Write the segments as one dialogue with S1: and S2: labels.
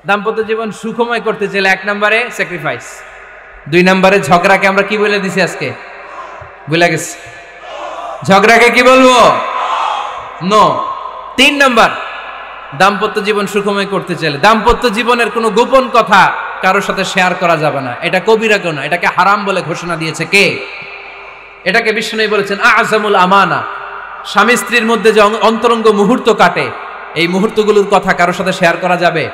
S1: দাম্পত্য জীবন সুখময় করতে চাইলে 1 নম্বরে স্যাক্রিফাইস, 2 নম্বরে ঝগড়াকে আমরা কি বলে দিছি আজকে, ভুলে গেছি, ঝগড়াকে কি বলবো, নো। 3 নম্বর, দাম্পত্য জীবন সুখময় করতে চাইলে দাম্পত্য জীবনের কোনো গোপন কথা কারোর সাথে শেয়ার করা যাবে না। এটা কবিরা গুনাহ, এটাকে হারাম বলে ঘোষণা দিয়েছে কে? এটাকে বিষ্ণু বলেছেন আযমুল আমানা। স্বামী স্ত্রীর মধ্যে যে অন্তরঙ্গ মুহূর্ত কাটে, এই মুহূর্তগুলোর কথা কারোর সাথে শেয়ার করা যাবে?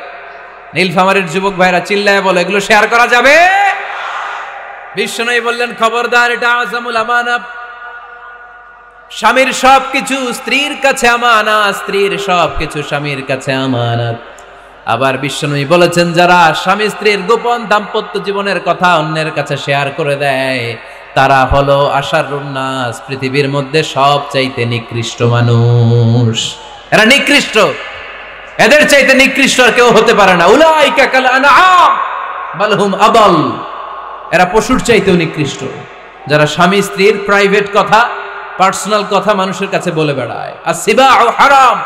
S1: নীলফামারীর যুবক ভাইরা চিল্লায় বলে, এগুলো শেয়ার করা যাবে? বিষ্ণু বললেন খবরদার, এটা আযমুল আমানা। স্বামীর সবকিছু স্ত্রীর কাছে আমানত, স্ত্রীর সবকিছু স্বামীর কাছে আমানত। আবার বিষ্ণু বলেছেন, যারা স্বামী স্ত্রীর গোপন দাম্পত্য জীবনের কথা অন্যের কাছে শেয়ার করে দেয়, তারা হলো আশারুন নাস, পৃথিবীর মধ্যে সবচাইতে নিকৃষ্ট মানুষ। এরা নিকৃষ্ট, এদের চাইতে নিকৃষ্ট আর কেউ হতে পারে না। উলাইকা কাল আনআম বাল হুম আদাল। এরা পশুর চাইতেও নিকৃষ্ট, যারা স্বামী স্ত্রীর প্রাইভেট কথা, পার্সোনাল কথা মানুষের কাছে বলে বেড়ায়। আর সিবাউ হারাম,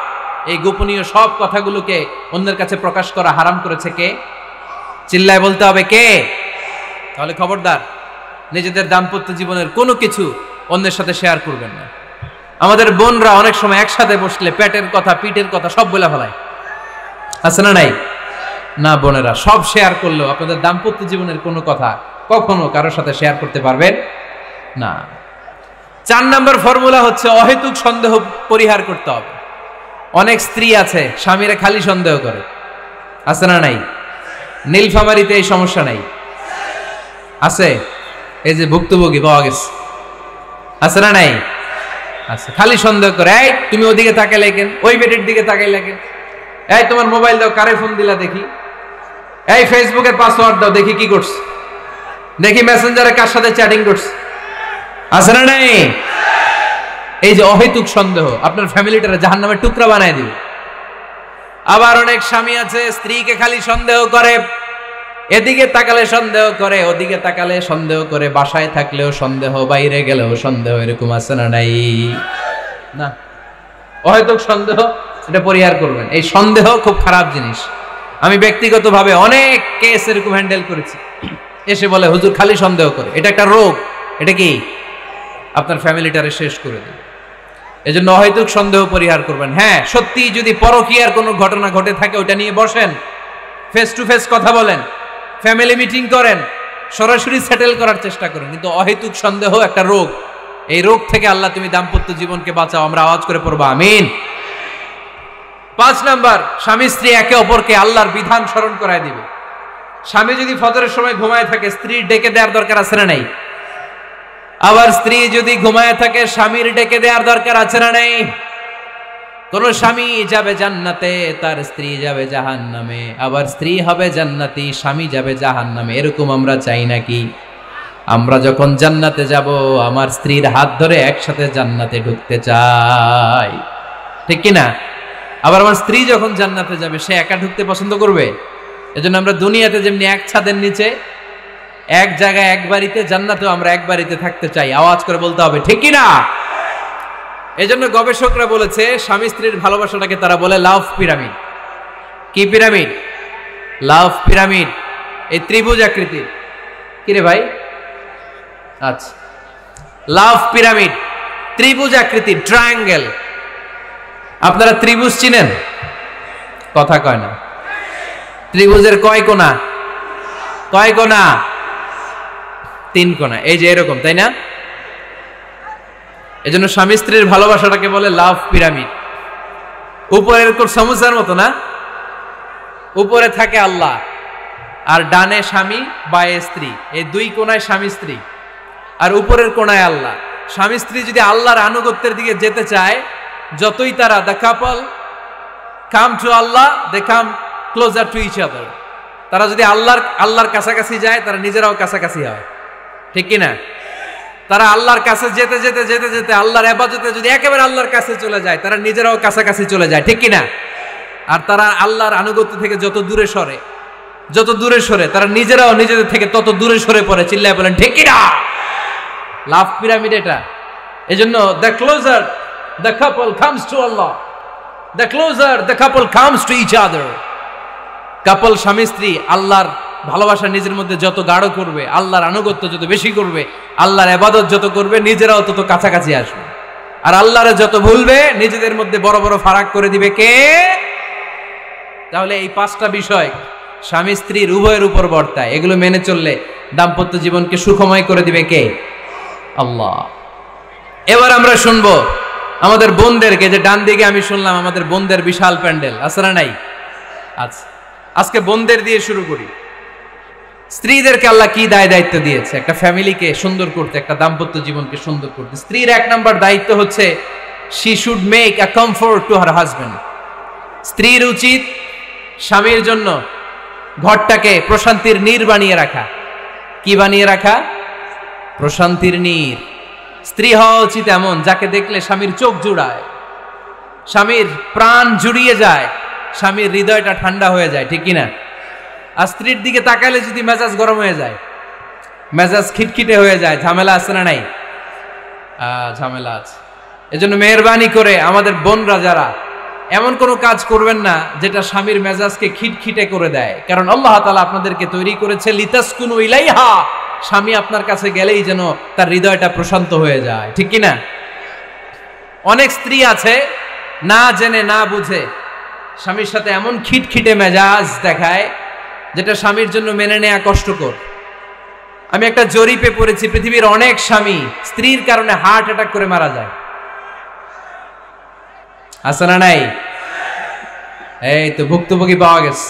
S1: এই গোপনীয় সব কথাগুলোকে অন্যের কাছে প্রকাশ করা হারাম করেছে কে? চিল্লায় বলতে হবে কে? তাহলে খবরদার, নিজেদের দাম্পত্য জীবনের কোনো কিছু অন্যের সাথে শেয়ার করবেন না। আমাদের বোনরা অনেক সময় একসাথে বসলে পেটের কথা, পিঠের কথা সব বলে ফেলায়, আছে না নাই? না বোনেরা, সব শেয়ার করলেও আপনাদের দাম্পত্য জীবনের কোনো কথা কখনো কারোর সাথে শেয়ার করতে পারবেন না। 4 নম্বর ফর্মুলা হচ্ছে অহেতুক সন্দেহ পরিহার করতে হবে। অনেক স্ত্রী আছে স্বামীরা খালি সন্দেহ করে, আছে না নাই? নীলফামারীতে এই সমস্যা নাই? আছে, এই যে ভুক্তভোগী পাওয়া গেছে, আছে না নাই? আছে, খালি সন্দেহ করে। এই তুমি ওদিকে তাকাইলে কেন, ওই বেটির দিকে তাকাইলে কেন, এই তোমার মোবাইল দাও, কারে ফোন দিলা দেখি, এই ফেসবুকের পাসওয়ার্ড দাও দেখি কি করছে, দেখি মেসেঞ্জারে কার সাথে চ্যাটিং করছে, আছে না নাই? এই যে অহেতুক সন্দেহ আপনার ফ্যামিলিটারে জাহান্নামের টুকরা বানায় দিবে। আবার অনেক স্বামী আছে স্ত্রীকে খালি সন্দেহ করে, এদিকে তাকালে সন্দেহ করে, ওদিকে তাকালে সন্দেহ করে, বাসায় থাকলেও সন্দেহ, বাইরে গেলেও সন্দেহ, এরকম আছে না নাই? না, অহেতুক সন্দেহ এটা পরিহার করবেন। এই সন্দেহ খুব খারাপ জিনিস। আমি ব্যক্তিগতভাবে অনেক কেস এরকম হ্যান্ডেল করেছি। এসে বলে হুজুর খালি সন্দেহ করে, এটা একটা রোগ। এটা কি? আপনার ফ্যামিলিটারে শেষ করে দেবে। এজন্য অহেতুক সন্দেহ পরিহার করবেন। হ্যাঁ, সত্যি যদি পরকীয়ার কোনো ঘটনা ঘটে থাকে ওটা নিয়ে বসেন, ফেস টু ফেস কথা বলেন, ফ্যামিলি মিটিং করেন, সরাসরি সেটেল করার চেষ্টা করেন। কিন্তু অহেতুক সন্দেহ একটা রোগ। এই রোগ থেকে আল্লাহ তুমি দাম্পত্য জীবনকে বাঁচাও, আমরা আওয়াজ করে পড়বো আমিন। 5 নাম্বার, স্বামী স্ত্রী একে অপরকে আল্লাহর বিধান স্মরণ করায় দিবে। স্বামী যদি ফজরের সময় ঘুমায় থাকে, স্ত্রীর ডেকে দেওয়ার দরকার আছে না নাই? আবার স্ত্রী যদি ঘুমায় থাকে, স্বামীর ডেকে দেওয়ার দরকার আছে না নাই? কোন স্বামী যাবে জান্নাতে, তার স্ত্রী যাবে জাহান্নামে, আবার স্ত্রী হবে জান্নাতি, স্বামী যাবে জাহান্নামে, এরকম আমরা চাই নাকি? আমরা যখন জান্নাতে যাব, আমার স্ত্রীর হাত ধরে একসাথে জান্নাতে ঢুকতে চাই, ঠিক কি না? আবার আমার স্ত্রী যখন জান্নাতে যাবে, সে একা ঢুকতে পছন্দ করবে? এজন্য আমরা দুনিয়াতে যেমনি এক ছাদের নিচে, এক জায়গায়, এক বাড়িতে, জান্নাতেও আমরা এক বাড়িতে থাকতে চাই। আওয়াজ করে বলতে হবে ঠিক কি না? এজন্য গবেষকরা বলেছে, স্বামী স্ত্রীর ভালোবাসাটাকে তারা বলে লাভ পিরামিড। কি পিরামিড? লাভ পিরামিড। এই ত্রিভুজ আকৃতির। কিরে ভাই? আচ্ছা, লাভ পিরামিড, ত্রিভুজ আকৃতির, ট্রায়াঙ্গেল। আপনারা ত্রিভুজ চিনেন? কথা কয় না। ত্রিভুজের কয় কোণা? কয় কোণা? 3 কোণা। এই যে এরকম, তাই না? এজন্য স্বামী স্ত্রীর ভালোবাসাটাকে বলে লাভ পিরামিড। উপরের সমুচার মতো না, উপরে থাকে আল্লাহ, আর ডানে স্বামী, বায়ে স্ত্রী। এই 2 কোণায় স্বামী স্ত্রী, আর উপরের কোণায় আল্লাহ। স্বামী স্ত্রী যদি আল্লাহর আনুগত্যের দিকে যেতে চায়, যতই তারা the couple come to Allah, they come closer to each other. তারা যদি আল্লাহর কাছাকাছি যায়, তারা নিজেরাও কাছাকাছি হয়, ঠিক কিনা? তারা আল্লাহর কাছে যেতে যেতে যেতে যেতে আল্লাহর ইবাদতে যদি একেবারে আল্লাহর কাছে চলে যায়, তারা নিজেরাও কাছাকাছি চলে যায়, ঠিক কিনা? আর তারা আল্লাহর আনুগত্য থেকে যত দূরে সরে, তারা নিজেরাও নিজেদের থেকে তত দূরে সরে পড়ে। চিল্লায় বলেন ঠিক কিনা? লাভ পিরামিড এটা। এজন্য the closer the couple comes to আল্লাহ, the closer the couple comes to each other. Couple স্বামী স্ত্রী আল্লাহর ভালোবাসা নিজের মধ্যে যত গাঢ় করবে, আল্লাহর আনুগত্য যত বেশি করবে, আল্লাহর ইবাদত যত করবে, নিজেরাও তত কাছাকাছি আসবে। আর আল্লাহরে যত ভুলবে, নিজেদের মধ্যে বড় বড় ফারাক করে দিবে কে? তাহলে এই 5টা বিষয় স্বামী স্ত্রীর উভয়ের উপর বর্তায়। এগুলো মেনে চললে দাম্পত্য জীবনকে সুখময় করে দিবে কে? আল্লাহ। এবার আমরা শুনবো আমাদের বোনদেরকে, যে ডান দিকে আমি শুনলাম আমাদের বোনদের বিশাল প্যান্ডেল আছে না নাই? আচ্ছা, আজকে বোনদের দিয়ে শুরু করি। স্ত্রীদেরকে আল্লাহ কি দায়িত্ব দিয়েছে একটা ফ্যামিলিকে সুন্দর করতে, একটা দাম্পত্য জীবনকে সুন্দর করতে? স্ত্রীর 1 নম্বর দায়িত্ব হচ্ছে she should make a comfort to her husband. স্ত্রীর উচিত স্বামীর জন্য ঘরটাকে প্রশান্তির নীড় বানিয়ে রাখা। কি বানিয়ে রাখা? প্রশান্তির নীড়। স্ত্রী হওয়া উচিত এমন যাকে দেখলে স্বামীর চোখ জুড়ায়, স্বামীর প্রাণ জুড়িয়ে যায়, স্বামীর হৃদয়টা ঠান্ডা হয়ে যায়, ঠিক কিনা? আর স্ত্রীর দিকে তাকালে যদি মেজাজ গরম হয়ে যায়, মেজাজ খিটখিটে হয়ে যায়, ঝামেলা আছে না নাই? ঝামেলা আছে। এজন্য মেহেরবানি করে আমাদের বোনরা যারা, এমন কোনো কাজ করবেন না যেটা স্বামীর মেজাজকে খিটখিটে করে দেয়। কারণ আল্লাহ তাআলা আপনাদেরকে তৈরি করেছে লিতাসকুনু ইলাইহা, স্বামী আপনার কাছে গেলেই যেন তার হৃদয়টা প্রশান্ত হয়ে যায়, ঠিক কিনা? অনেক স্ত্রী আছে না জেনে না বুঝে স্বামীর সাথে এমন খিটখিটে মেজাজ দেখায় যেটা স্বামীর জন্য মেনে নেওয়া কষ্টকর। আমি একটা জরিপে পড়েছি, পৃথিবীর অনেক স্বামী স্ত্রীর কারণে হার্ট অ্যাটাক করে মারা যায়। আছে না নাই? এই তো ভুক্তভোগী পাওয়া গেছে।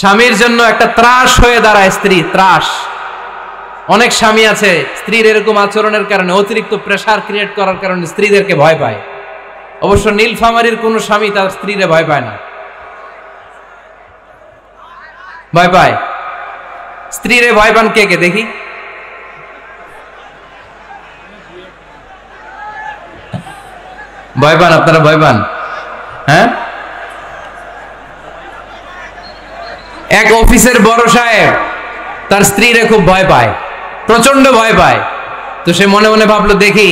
S1: স্বামীর জন্য একটা ত্রাস হয়ে দাঁড়ায় স্ত্রী, ত্রাস। অনেক স্বামী আছে স্ত্রীর এরকম আচরণের কারণে, অতিরিক্ত প্রেসার ক্রিয়েট করার কারণে স্ত্রীদেরকে ভয় পায়। অবশ্য নীলফামারীর কোন স্বামী তার স্ত্রীরে ভয় পায় না। ভয় পায়? স্ত্রীরে ভয় পান কে কে দেখি? ভয় পান আপনারা? ভয় পান? হ্যাঁ, এক অফিসের বড় সাহেব তার স্ত্রীরে খুব ভয় পায়, প্রচন্ড ভয় পায়। তো সে মনে মনে ভাবলো, দেখি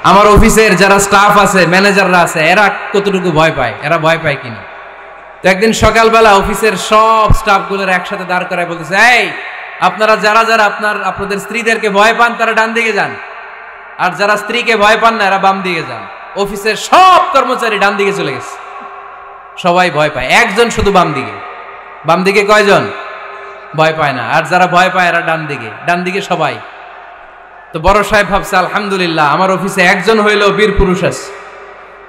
S1: আমার অফিসের যারা স্টাফ আছে, ম্যানেজাররা আছে, এরা কতটুকু ভয় পায়, এরা ভয় পায় কিনা। তো একদিন সকালবেলা অফিসের সব স্টাফগুলোর একসাথে দাঁড় করায় বলতেছে, এই আপনারা যারা যারা আপনাদের স্ত্রীদেরকে ভয় পান তারা ডান দিকে যান, আর যারা স্ত্রীকে ভয় পান না এরা বাম দিকে যান। অফিসের সব কর্মচারী ডান দিকে চলে গেছে, সবাই ভয় পায়, একজন শুধু বাম দিকে। বাম দিকে কয়জন? ভয় পায় না। আর যারা ভয় পায় এরা ডান দিকে, ডান দিকে সবাই। তো বড় সাহেব ভাবছে, আলহামদুলিল্লাহ আমার অফিসে একজন হইলেও বীর পুরুষ আছে।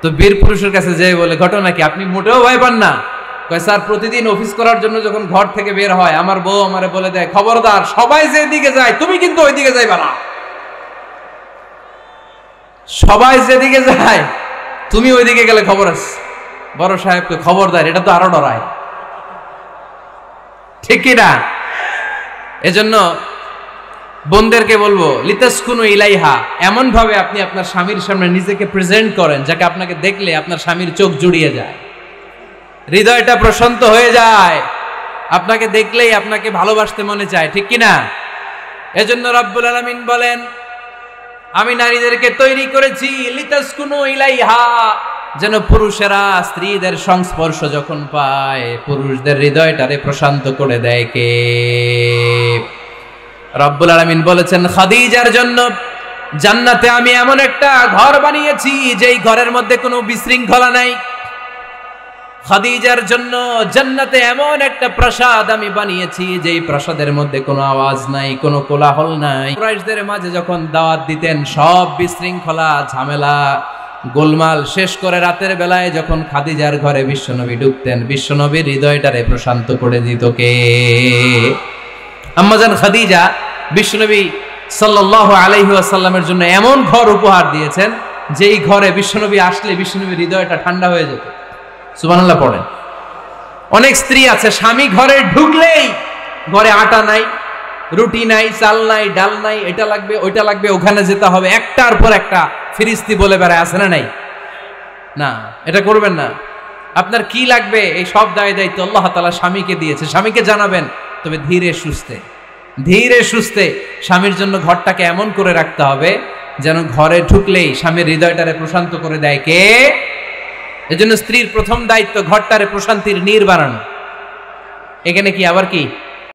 S1: তো বীর পুরুষের কাছে যেয়ে বলে, ঘটনা কি, আপনি মোটেও ভয় পান না? কয়, স্যার প্রতিদিন অফিস করার জন্য যখন ঘর থেকে বের হয় আমার বউ আমারে বলে দেয়, খবরদার সবাই যেদিকে যায় তুমি কিন্তু ওইদিকে যাইবা না, সবাই যেদিকে যায় তুমি ওইদিকে গেলে খবর আছে। বড় সাহেবকে খবরদার, এটা তো আরো ডরায়, ঠিক কি না? এজন্য বোনদেরকে বলবো, লিতাসকুনু ইলাইহা, এমন ভাবে আপনি আপনার স্বামীর সামনে নিজেকে প্রেজেন্ট করেন যাকে আপনাকে দেখলে আপনার স্বামীর চোখ জুড়িয়ে যায়, হৃদয়টা প্রশান্ত হয়ে যায়, আপনাকে দেখলেই আপনাকে ভালোবাসতে মনে চায়, ঠিক কি না? এজন্য রব্বুল আলামিন বলেন, আমি নারীদেরকে তৈরি করেছি লিতাসকুনু ইলাইহা, যেন পুরুষেরা স্ত্রীদের সংস্পর্শ যখন পায় পুরুষদের হৃদয়টারে প্রশান্ত করে দেয় কে? রব্বুল আলামিন বলেছেন, খাদিজার জন্য জান্নাতে আমি এমন একটা ঘর বানিয়েছি যেই ঘরের মধ্যে কোনো বিশৃঙ্খলা নাই। খাদিজার জন্য জান্নাতে এমন একটা প্রাসাদ আমি বানিয়েছি যেই প্রাসাদের মধ্যে কোনো আওয়াজ নাই, কোনো কোলাহল নাই। কুরাইশদের মাঝে যখন দাওয়াত দিতেন সব বিশৃঙ্খলা ঝামেলা গোলমাল শেষ করে রাতের বেলায় যখন খাদিজার ঘরে বিশ্বনবী ঢুকতেন, বিশ্বনবীর হৃদয়টারে প্রশান্ত করে দিত কে? আম্মাজান খাদিজা বিশ্বনবী সাল্লাল্লাহু আলাইহি ওয়াসাল্লামের জন্য এমন ঘর উপহার দিয়েছেন যেই ঘরে বিশ্বনবী আসলে বিশ্বনবীর হৃদয়টা ঠান্ডা হয়ে যেত। সুবহানাল্লাহ পড়েন। অনেক স্ত্রী আছে স্বামী ঘরে ঢুকলেই ঘরে আটা নাই, রুটি নাই, চাল নাই, ডাল নাই, এটা লাগবে ওইটা লাগবে, ওখানে যেতে হবে, একটার পর একটা ফিরিস্তি বলে বেড়ায়, আছে না নাই? না, এটা করবেন না। আপনার কি লাগবে এই সব দায়িত্ব আল্লাহ তাআলা স্বামীকে দিয়েছে, স্বামীকে জানাবেন। তবে ধীরে সুস্থে, ধীরে সুস্থে স্বামীর জন্য ঘরটাকে এমন করে রাখতে হবে যেন ঘরে ঢুকলেই স্বামীর হৃদয়টারে প্রশান্ত করে দেয় কে? এজন্য স্ত্রীর প্রথম দায়িত্ব ঘরটারে প্রশান্তির নীড় বানানো। এখানে কি আবার কি